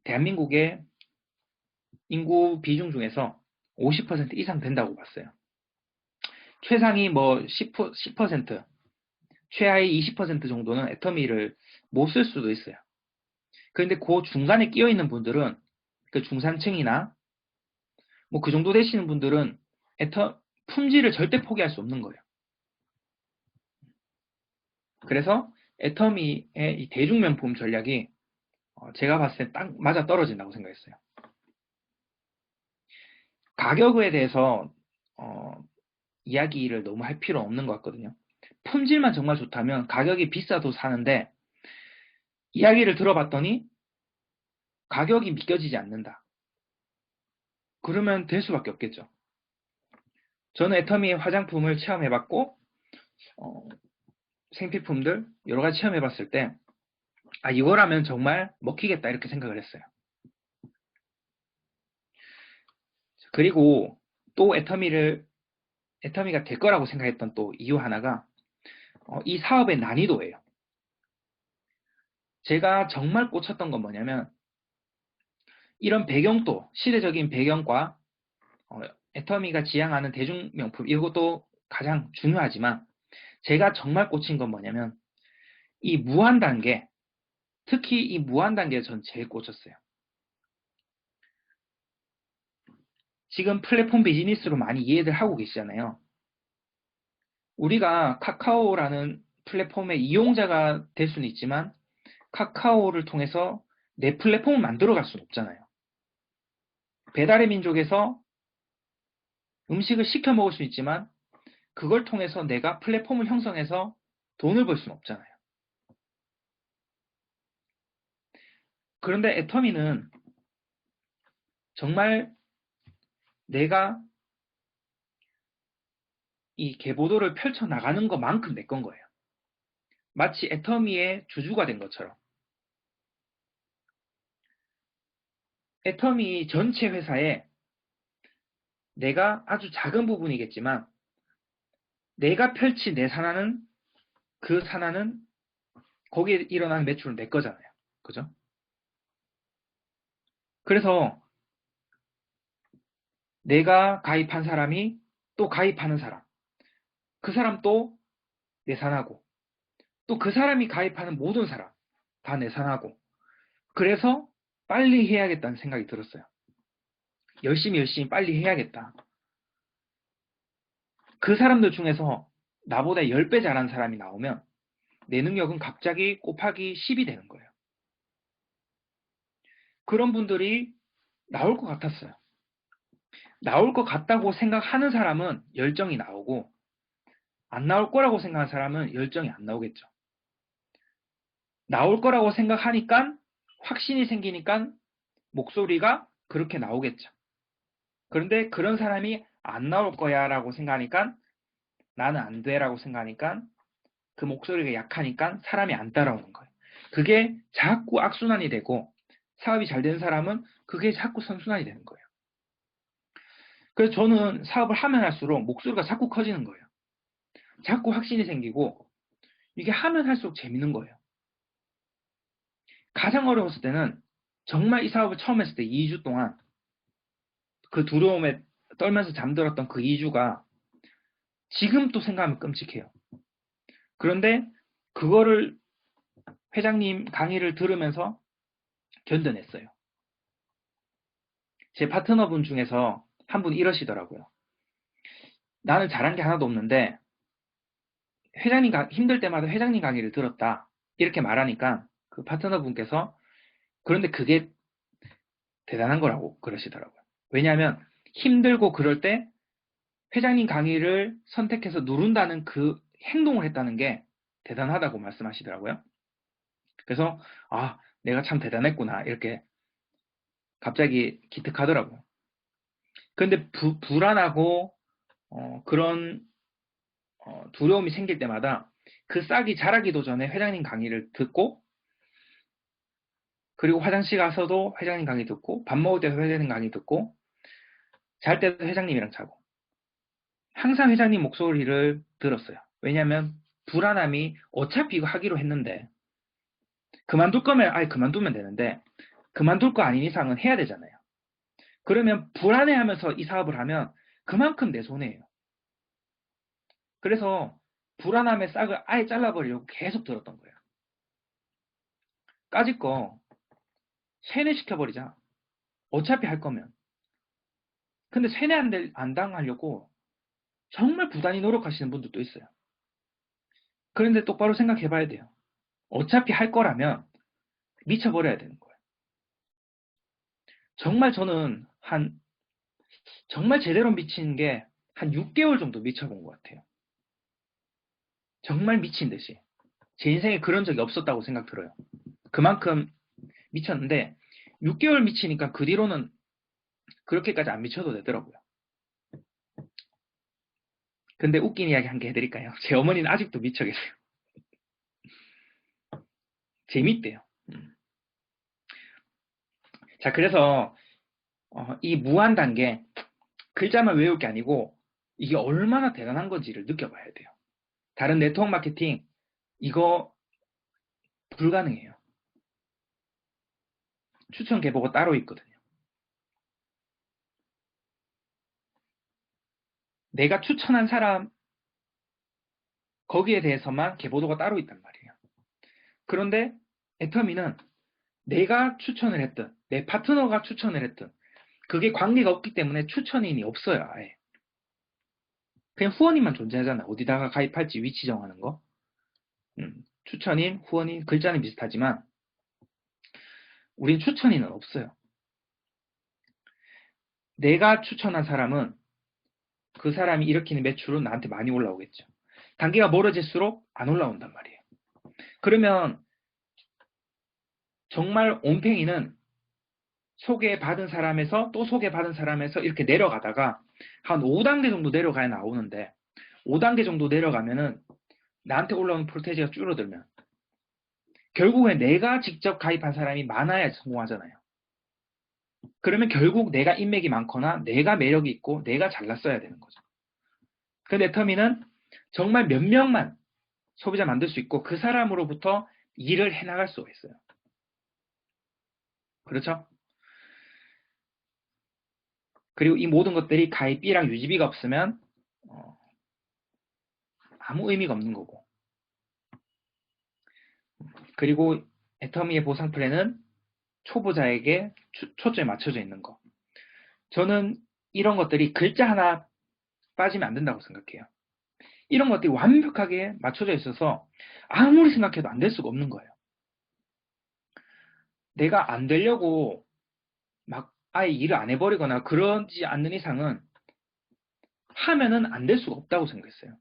대한민국의 인구 비중 중에서 50% 이상 된다고 봤어요. 최상위 뭐 10%, 최하위 20% 정도는 애터미를 못 쓸 수도 있어요. 그런데 그 중간에 끼어 있는 분들은 그 중산층이나 뭐 그 정도 되시는 분들은 품질을 절대 포기할 수 없는 거예요. 그래서 애터미의 이 대중명품 전략이 제가 봤을 때 딱 맞아 떨어진다고 생각했어요. 가격에 대해서 이야기를 너무 할 필요 없는 것 같거든요. 품질만 정말 좋다면 가격이 비싸도 사는데 이야기를 들어봤더니 가격이 믿겨지지 않는다. 그러면 될 수밖에 없겠죠. 저는 애터미의 화장품을 체험해봤고 생필품들 여러 가지 체험해봤을 때 이거라면 정말 먹히겠다 이렇게 생각을 했어요. 그리고 또 애터미가 될 거라고 생각했던 또 이유 하나가 이 사업의 난이도예요. 제가 정말 꽂혔던 건 뭐냐면 이런 배경도 시대적인 배경과 애터미가 지향하는 대중명품 이것도 가장 중요하지만 제가 정말 꽂힌 건 뭐냐면 이 무한단계 특히 이 무한단계가 전 제일 꽂혔어요. 지금 플랫폼 비즈니스로 많이 이해들 하고 계시잖아요. 우리가 카카오라는 플랫폼의 이용자가 될 수는 있지만 카카오를 통해서 내 플랫폼을 만들어 갈 수는 없잖아요. 배달의 민족에서 음식을 시켜 먹을 수 있지만 그걸 통해서 내가 플랫폼을 형성해서 돈을 벌 수는 없잖아요. 그런데 애터미는 정말 내가 이 계보도를 펼쳐나가는 것만큼 내 건 거예요. 마치 애터미의 주주가 된 것처럼. 애터미 전체 회사에 내가 아주 작은 부분이겠지만 내가 펼친 내 산하는 그 산하는 거기에 일어나는 매출은 내 거잖아요. 그죠? 그래서 내가 가입한 사람이 또 가입하는 사람, 그 사람 또 내산하고 또 그 사람이 가입하는 모든 사람 다 내산하고 그래서 빨리 해야겠다는 생각이 들었어요. 열심히 빨리 해야겠다. 그 사람들 중에서 나보다 10배 잘하는 사람이 나오면 내 능력은 갑자기 곱하기 10이 되는 거예요. 그런 분들이 나올 것 같았어요. 나올 것 같다고 생각하는 사람은 열정이 나오고 안 나올 거라고 생각하는 사람은 열정이 안 나오겠죠. 나올 거라고 생각하니까 확신이 생기니까 목소리가 그렇게 나오겠죠. 그런데 그런 사람이 안 나올 거야 라고 생각하니까 나는 안 돼 라고 생각하니까 그 목소리가 약하니까 사람이 안 따라오는 거예요. 그게 자꾸 악순환이 되고 사업이 잘 되는 사람은 그게 자꾸 선순환이 되는 거예요. 그래서 저는 사업을 하면 할수록 목소리가 자꾸 커지는 거예요. 자꾸 확신이 생기고 이게 하면 할수록 재밌는 거예요. 가장 어려웠을 때는 정말 이 사업을 처음 했을 때 2주 동안 그 두려움에 떨면서 잠들었던 그 2주가 지금 또 생각하면 끔찍해요. 그런데 그거를 회장님 강의를 들으면서 견뎌냈어요. 제 파트너분 중에서 한 분이 이러시더라고요. 나는 잘한 게 하나도 없는데 회장님 힘들 때마다 회장님 강의를 들었다. 이렇게 말하니까 그 파트너분께서 그런데 그게 대단한 거라고 그러시더라고요. 왜냐하면 힘들고 그럴 때 회장님 강의를 선택해서 누른다는 그 행동을 했다는 게 대단하다고 말씀하시더라고요. 그래서 아, 내가 참 대단했구나 이렇게 갑자기 기특하더라고요. 그런데 불안하고 그런 두려움이 생길 때마다 그 싹이 자라기도 전에 회장님 강의를 듣고 그리고 화장실 가서도 회장님 강의 듣고 밥 먹을 때도 회장님 강의 듣고 잘 때도 회장님이랑 자고 항상 회장님 목소리를 들었어요. 왜냐하면 불안함이 어차피 이거 하기로 했는데 그만둘 거면 아예 그만두면 되는데 그만둘 거 아닌 이상은 해야 되잖아요. 그러면 불안해하면서 이 사업을 하면 그만큼 내 손해예요. 그래서 불안함의 싹을 아예 잘라버리려고 계속 들었던 거예요. 까짓 거 세뇌시켜버리자. 어차피 할 거면. 근데 세뇌 안 당하려고 정말 부단히 노력하시는 분들도 있어요. 그런데 똑바로 생각해 봐야 돼요. 어차피 할 거라면 미쳐버려야 되는 거예요. 정말 저는 정말 제대로 미친 게 한 6개월 정도 미쳐본 것 같아요. 정말 미친 듯이. 제 인생에 그런 적이 없었다고 생각 들어요. 그만큼 미쳤는데 6개월 미치니까 그 뒤로는 그렇게까지 안 미쳐도 되더라고요. 근데 웃긴 이야기 한 개 해드릴까요? 제 어머니는 아직도 미쳐 계세요. 재밌대요. 자, 그래서 이 무한 단계 글자만 외울 게 아니고 이게 얼마나 대단한 건지를 느껴봐야 돼요. 다른 네트워크 마케팅 이거 불가능해요. 추천 계보가 따로 있거든요. 내가 추천한 사람 거기에 대해서만 계보도가 따로 있단 말이에요. 그런데 애터미는 내가 추천을 했든 내 파트너가 추천을 했든 그게 관계가 없기 때문에 추천인이 없어요. 아예. 그냥 후원인만 존재하잖아요. 어디다가 가입할지 위치 정하는 거. 추천인, 후원인 글자는 비슷하지만 우린 추천인은 없어요. 내가 추천한 사람은 그 사람이 일으키는 매출은 나한테 많이 올라오겠죠. 단계가 멀어질수록 안 올라온단 말이에요. 그러면 정말 온팽이는 소개받은 사람에서 또 소개받은 사람에서 이렇게 내려가다가 한 5단계 정도 내려가야 나오는데 5단계 정도 내려가면은 나한테 올라오는 프로테지가 줄어들면 결국에 내가 직접 가입한 사람이 많아야 성공하잖아요. 그러면 결국 내가 인맥이 많거나 내가 매력이 있고 내가 잘났어야 되는 거죠. 근데 애터미는 정말 몇 명만 소비자 만들 수 있고 그 사람으로부터 일을 해나갈 수가 있어요. 그렇죠? 그리고 이 모든 것들이 가입비랑 유지비가 없으면 아무 의미가 없는 거고. 그리고 애터미의 보상 플랜은 초보자에게 초점이 맞춰져 있는 거. 저는 이런 것들이 글자 하나 빠지면 안 된다고 생각해요. 이런 것들이 완벽하게 맞춰져 있어서 아무리 생각해도 안 될 수가 없는 거예요. 내가 안 되려고 막 아예 일을 안 해버리거나 그러지 않는 이상은 하면은 안 될 수가 없다고 생각했어요.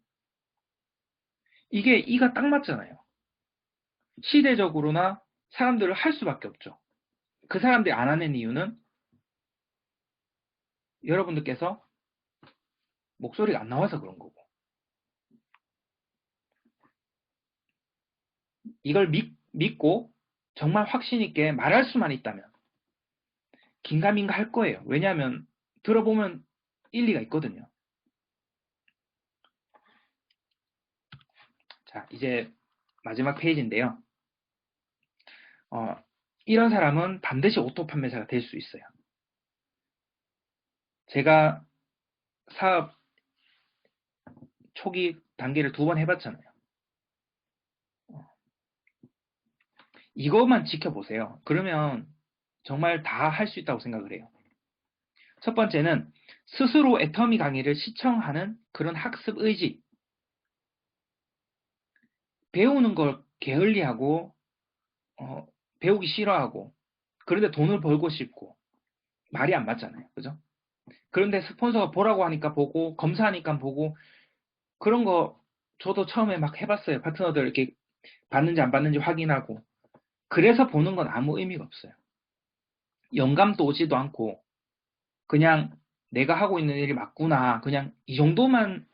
이게 이가 딱 맞잖아요. 시대적으로나 사람들을 할 수밖에 없죠. 그 사람들이 안 하는 이유는 여러분들께서 목소리가 안 나와서 그런 거고, 이걸 믿고 정말 확신 있게 말할 수만 있다면 긴가민가 할 거예요. 왜냐하면 들어보면 일리가 있거든요. 자, 이제 마지막 페이지인데요. 이런 사람은 반드시 오토 판매사가 될 수 있어요. 제가 사업 초기 단계를 2번 해봤잖아요. 이것만 지켜보세요. 그러면 정말 다 할 수 있다고 생각을 해요. 첫 번째는 스스로 애터미 강의를 시청하는 그런 학습 의지. 배우는 걸 게을리하고 배우기 싫어하고 그런데 돈을 벌고 싶고 말이 안 맞잖아요. 그죠? 그런데 스폰서가 보라고 하니까 보고 검사하니까 보고 그런 거 저도 처음에 막 해봤어요. 파트너들 이렇게 받는지 안 받는지 확인하고 그래서 보는 건 아무 의미가 없어요. 영감도 오지도 않고 그냥 내가 하고 있는 일이 맞구나 그냥 이 정도만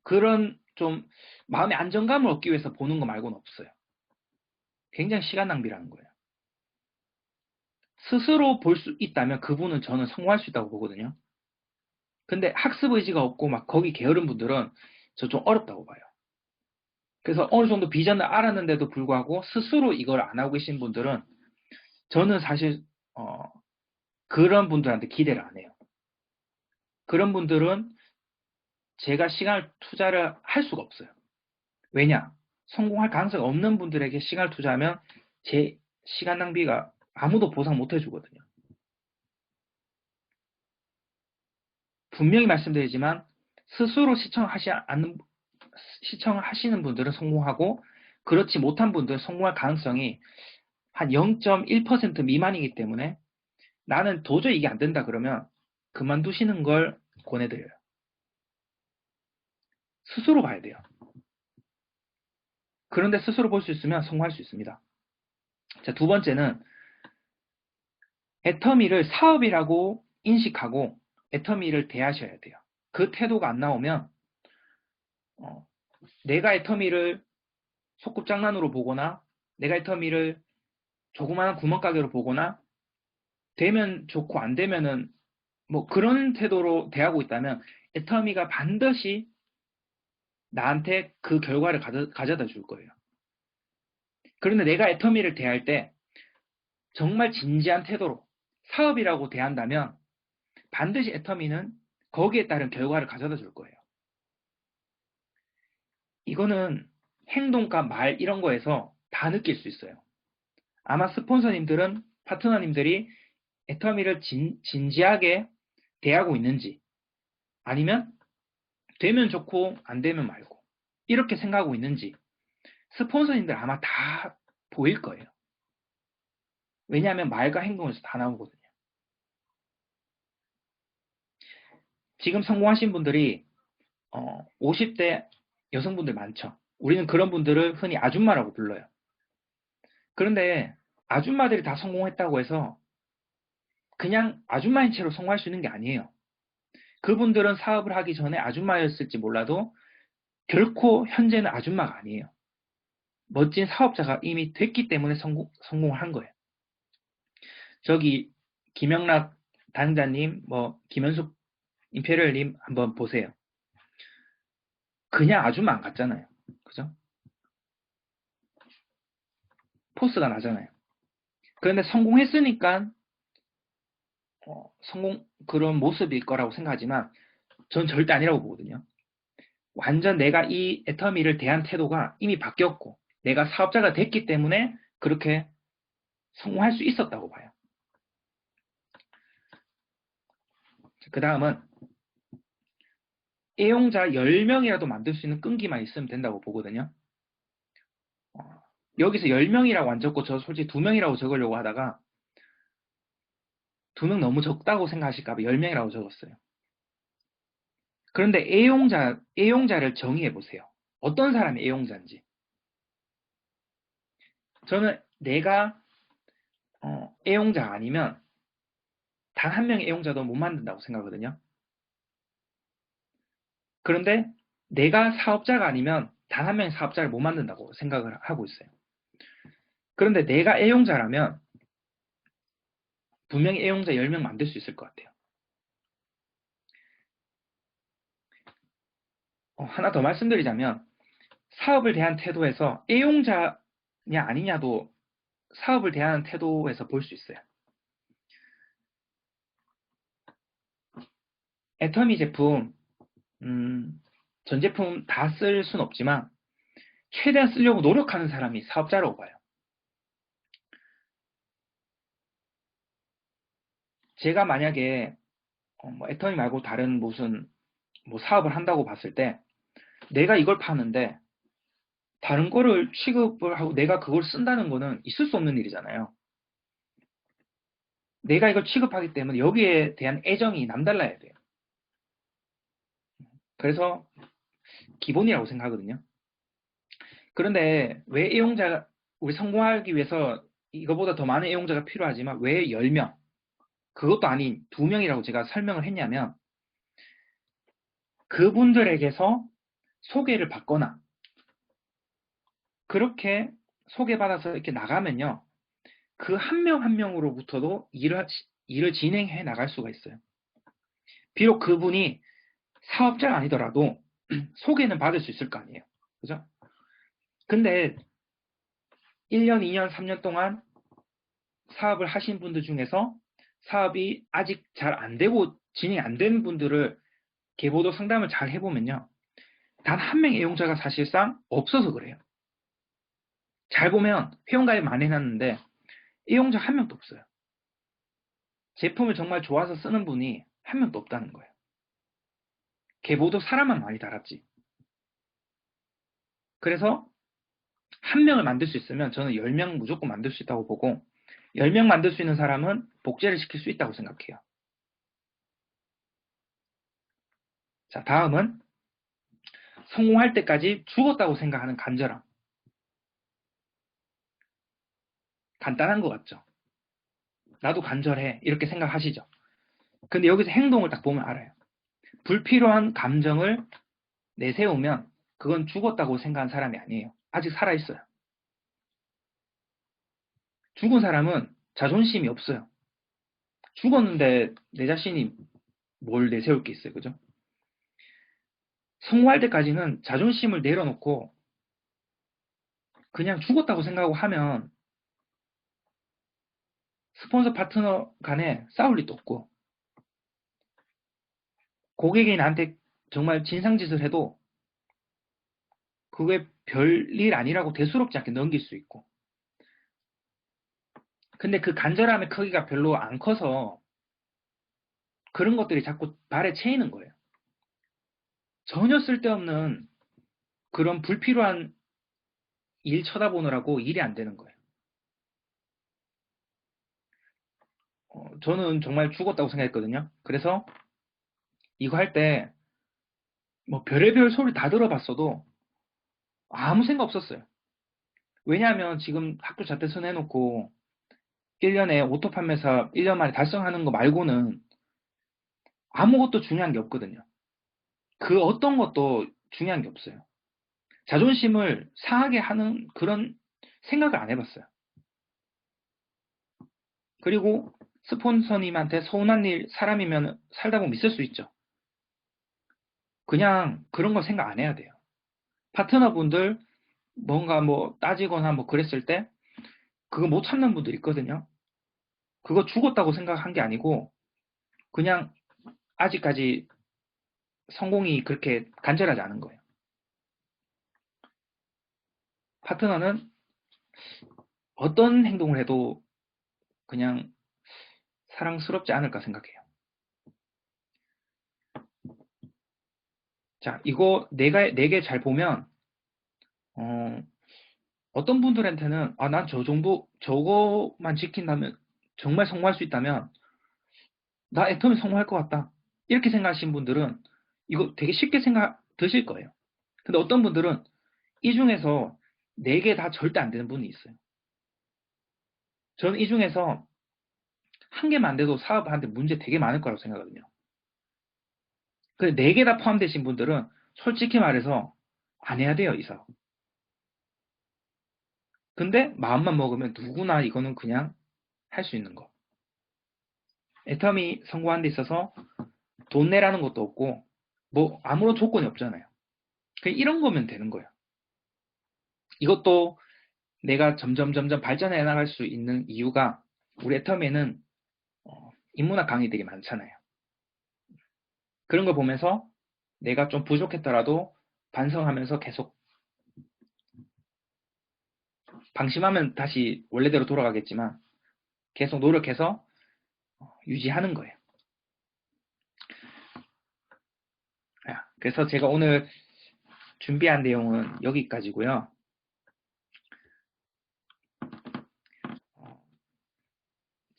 그런 좀 마음의 안정감을 얻기 위해서 보는 거 말고는 없어요. 굉장히 시간 낭비라는 거예요. 스스로 볼 수 있다면 그분은 저는 성공할 수 있다고 보거든요. 근데 학습 의지가 없고 막 거기 게으른 분들은 저 좀 어렵다고 봐요. 그래서 어느 정도 비전을 알았는데도 불구하고 스스로 이걸 안 하고 계신 분들은 저는 사실 그런 분들한테 기대를 안 해요. 그런 분들은 제가 시간을 투자를 할 수가 없어요. 왜냐? 성공할 가능성이 없는 분들에게 시간을 투자하면 제 시간 낭비가 아무도 보상 못 해주거든요. 분명히 말씀드리지만 스스로 시청을 하시는 분들은 성공하고 그렇지 못한 분들은 성공할 가능성이 한 0.1% 미만이기 때문에 나는 도저히 이게 안 된다 그러면 그만두시는 걸 권해드려요. 스스로 봐야 돼요. 그런데 스스로 볼 수 있으면 성공할 수 있습니다. 자, 두 번째는 애터미를 사업이라고 인식하고 애터미를 대하셔야 돼요. 그 태도가 안 나오면 내가 애터미를 소꿉장난으로 보거나 내가 애터미를 조그마한 구멍가게로 보거나 되면 좋고 안 되면은 뭐 그런 태도로 대하고 있다면 애터미가 반드시 나한테 그 결과를 가져다 줄 거예요. 그런데 내가 애터미를 대할 때 정말 진지한 태도로 사업이라고 대한다면 반드시 애터미는 거기에 따른 결과를 가져다 줄 거예요. 이거는 행동과 말 이런 거에서 다 느낄 수 있어요. 아마 스폰서님들은 파트너님들이 애터미를 진지하게 대하고 있는지 아니면 되면 좋고 안 되면 말고 이렇게 생각하고 있는지 스폰서님들 아마 다 보일 거예요. 왜냐하면 말과 행동에서 다 나오거든요. 지금 성공하신 분들이 50대 여성분들 많죠. 우리는 그런 분들을 흔히 아줌마라고 불러요. 그런데 아줌마들이 다 성공했다고 해서 그냥 아줌마인 채로 성공할 수 있는 게 아니에요. 그분들은 사업을 하기 전에 아줌마였을지 몰라도 결코 현재는 아줌마가 아니에요. 멋진 사업자가 이미 됐기 때문에 성공을 한 거예요. 저기 김영락 당자님, 김현숙 임페리얼님 한번 보세요. 그냥 아줌마 안 갔잖아요. 그죠? 포스가 나잖아요. 그런데 성공했으니까 그런 모습일 거라고 생각하지만 전 절대 아니라고 보거든요. 완전 내가 이 애터미를 대한 태도가 이미 바뀌었고 내가 사업자가 됐기 때문에 그렇게 성공할 수 있었다고 봐요. 그 다음은 애용자 10명이라도 만들 수 있는 끈기만 있으면 된다고 보거든요. 여기서 10명이라고 안 적고 저 솔직히 2명이라고 적으려고 하다가 2명 너무 적다고 생각하실까 봐 10명이라고 적었어요. 그런데 애용자를 정의해 보세요. 어떤 사람이 애용자인지. 저는 내가 애용자가 아니면 단 한 명의 애용자도 못 만든다고 생각하거든요. 그런데 내가 사업자가 아니면 단 한 명의 사업자를 못 만든다고 생각을 하고 있어요. 그런데 내가 애용자라면 분명히 애용자 10명 만들 수 있을 것 같아요. 하나 더 말씀드리자면 사업을 대한 태도에서 애용자냐 아니냐도 사업을 대하는 태도에서 볼 수 있어요. 애터미 제품 전 제품 다 쓸 순 없지만 최대한 쓰려고 노력하는 사람이 사업자라고 봐요. 제가 만약에 애터미 말고 다른 무슨 사업을 한다고 봤을 때 내가 이걸 파는데 다른 거를 취급을 하고 내가 그걸 쓴다는 거는 있을 수 없는 일이잖아요. 내가 이걸 취급하기 때문에 여기에 대한 애정이 남달라야 돼요. 그래서 기본이라고 생각하거든요. 그런데 왜 우리 성공하기 위해서 이거보다 더 많은 애용자가 필요하지만 왜 10명, 그것도 아닌 2명이라고 제가 설명을 했냐면 그분들에게서 소개를 받거나 그렇게 소개받아서 이렇게 나가면요. 그 한 명 한 명으로부터도 일을 진행해 나갈 수가 있어요. 비록 그분이 사업자가 아니더라도 소개는 받을 수 있을 거 아니에요. 그죠? 근데 1년, 2년, 3년 동안 사업을 하신 분들 중에서 사업이 아직 잘 안 되고 진행이 안 되는 분들을 계보도 상담을 잘 해보면요. 단 한 명의 애용자가 사실상 없어서 그래요. 잘 보면 회원가입 많이 해놨는데 애용자 한 명도 없어요. 제품을 정말 좋아서 쓰는 분이 한 명도 없다는 거예요. 계보도 사람만 많이 달았지. 그래서 한 명을 만들 수 있으면 저는 10명 무조건 만들 수 있다고 보고 10명 만들 수 있는 사람은 복제를 시킬 수 있다고 생각해요. 자, 다음은 성공할 때까지 죽었다고 생각하는 간절함. 간단한 것 같죠? 나도 간절해. 이렇게 생각하시죠? 근데 여기서 행동을 딱 보면 알아요. 불필요한 감정을 내세우면 그건 죽었다고 생각한 사람이 아니에요. 아직 살아있어요. 죽은 사람은 자존심이 없어요. 죽었는데 내 자신이 뭘 내세울 게 있어요. 그죠? 성공할 때까지는 자존심을 내려놓고 그냥 죽었다고 생각하고 하면 스폰서 파트너 간에 싸울 일도 없고 고객이 나한테 정말 진상짓을 해도 그게 별일 아니라고 대수롭지 않게 넘길 수 있고 근데 그 간절함의 크기가 별로 안 커서 그런 것들이 자꾸 발에 채이는 거예요. 전혀 쓸데없는 그런 불필요한 일 쳐다보느라고 일이 안 되는 거예요. 저는 정말 죽었다고 생각했거든요. 그래서 이거 할 때 뭐 별의별 소리 다 들어봤어도 아무 생각 없었어요. 왜냐하면 지금 학교 자퇴선 해놓고 1년에 오토 판매사 1년 만에 달성하는 거 말고는 아무것도 중요한 게 없거든요. 그 어떤 것도 중요한 게 없어요. 자존심을 상하게 하는 그런 생각을 안 해봤어요. 그리고 스폰서님한테 서운한 일 사람이면 살다 보면 있을 수 있죠. 그냥 그런 거 생각 안 해야 돼요. 파트너분들 뭔가 뭐 따지거나 뭐 그랬을 때 그거 못 참는 분들 있거든요. 그거 죽었다고 생각한 게 아니고 그냥 아직까지 성공이 그렇게 간절하지 않은 거예요. 파트너는 어떤 행동을 해도 그냥 사랑스럽지 않을까 생각해요. 자, 이거 네 개 잘 보면, 어떤 분들한테는, 아, 난 저 정도, 저거만 지킨다면, 정말 성공할 수 있다면, 나 애터미 성공할 것 같다. 이렇게 생각하시는 분들은, 이거 되게 쉽게 드실 거예요. 근데 어떤 분들은, 이 중에서 네 개 다 절대 안 되는 분이 있어요. 저는 이 중에서 한 개만 안 돼도 사업하는데 문제 되게 많을 거라고 생각하거든요. 근데 네 개 다 포함되신 분들은 솔직히 말해서 안 해야 돼요, 이 사업. 근데 마음만 먹으면 누구나 이거는 그냥 할 수 있는 거. 애터미 성공하는 데 있어서 돈 내라는 것도 없고, 뭐 아무런 조건이 없잖아요. 그냥 이런 거면 되는 거예요. 이것도 내가 점점 발전해 나갈 수 있는 이유가 우리 애터미에는 인문학 강의들이 많잖아요. 그런 걸 보면서 내가 좀 부족했더라도 반성하면서 계속 방심하면 다시 원래대로 돌아가겠지만 계속 노력해서 유지하는 거예요. 그래서 제가 오늘 준비한 내용은 여기까지고요.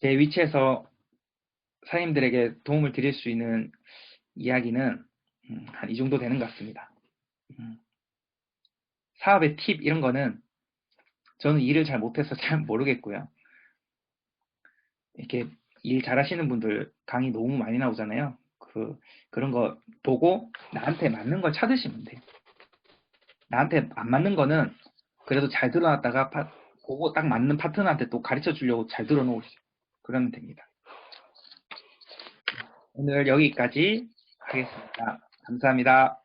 제 위치에서 사장님들에게 도움을 드릴 수 있는 이야기는 한 이 정도 되는 것 같습니다. 사업의 팁 이런 거는 저는 일을 잘 못해서 잘 모르겠고요. 이렇게 일 잘하시는 분들 강의 너무 많이 나오잖아요. 그런 거 보고 나한테 맞는 걸 찾으시면 돼요. 나한테 안 맞는 거는 그래도 잘 들어놨다가 보고 딱 맞는 파트너한테 또 가르쳐 주려고 잘 들어놓으시고 그러면 됩니다. 오늘 여기까지 하겠습니다. 감사합니다.